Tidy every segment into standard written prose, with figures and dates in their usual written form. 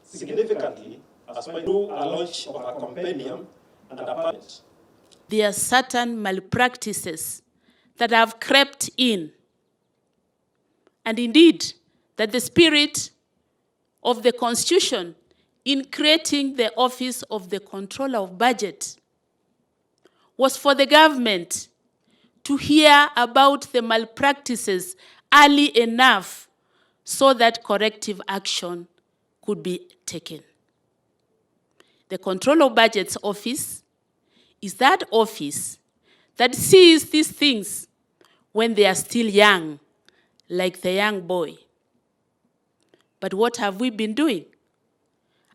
Significantly, as well do a launch of a compendium and a permit. There are certain malpractices that have crept in. And indeed, that the spirit of the Constitution in creating the office of the Controller of Budget was for the government to hear about the malpractices early enough so that corrective action could be taken. The Controller of Budget's office is that office that sees these things when they are still young, like the young boy. But what have we been doing?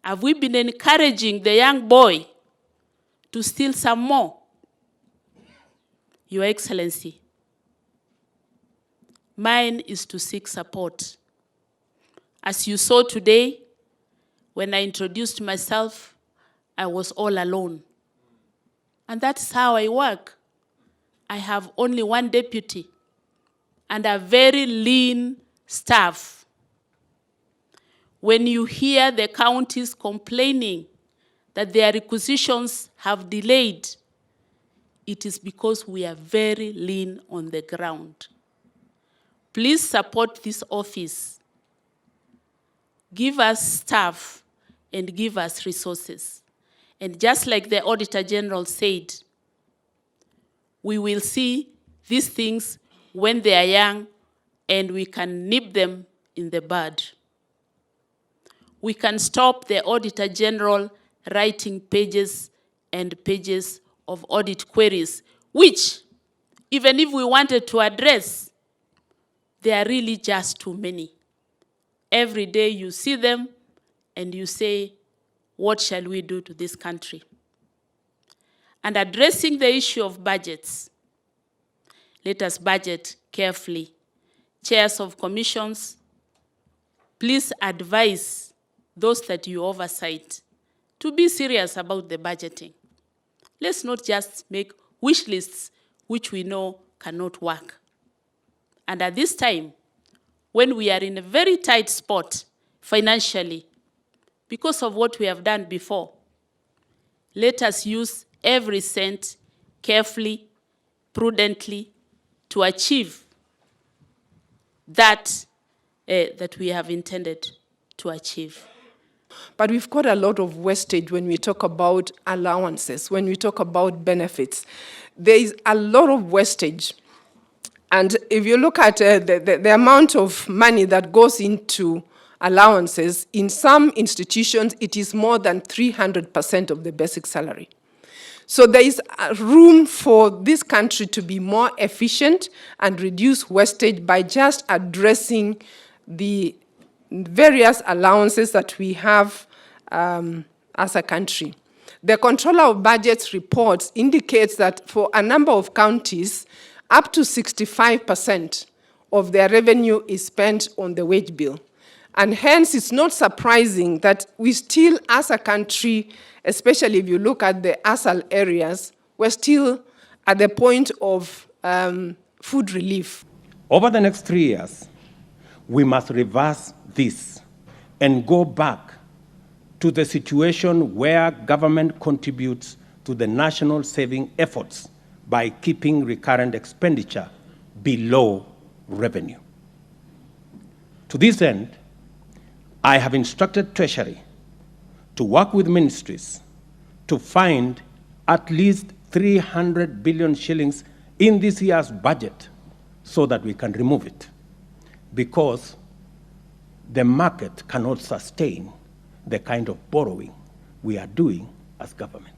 Have we been encouraging the young boy to steal some more? Your Excellency, mine is to seek support. As you saw today, when I introduced myself, I was all alone. And that's how I work. I have only one deputy and a very lean staff. When you hear the counties complaining that their requisitions have delayed, it is because we are very lean on the ground. Please support this office. Give us staff and give us resources. And just like the Auditor General said, we will see these things when they are young and we can nip them in the bud. We can stop the Auditor General writing pages and pages of audit queries, which, even if we wanted to address, they are really just too many. Every day you see them and you say, what shall we do to this country? And addressing the issue of budgets, let us budget carefully. Chairs of commissions, please advise those that you oversight to be serious about the budgeting. Let's not just make wish lists which we know cannot work. And at this time, when we are in a very tight spot financially, because of what we have done before, let us use every cent carefully, prudently, to achieve that we have intended to achieve. But we've got a lot of wastage when we talk about allowances, when we talk about benefits. There is a lot of wastage. And if you look at the amount of money that goes into allowances, in some institutions, it is more than 300% of the basic salary. So there is room for this country to be more efficient and reduce wastage by just addressing the various allowances that we have as a country. The Controller of Budget's reports indicates that for a number of counties, up to 65% of their revenue is spent on the wage bill. And hence, it's not surprising that we still, as a country, especially if you look at the ASAL areas, we're still at the point of food relief. Over the next 3 years, we must reverse this and go back to the situation where government contributes to the national saving efforts by keeping recurrent expenditure below revenue. To this end, I have instructed Treasury to work with ministries to find at least 300 billion shillings in this year's budget so that we can remove it, because the market cannot sustain the kind of borrowing we are doing as government.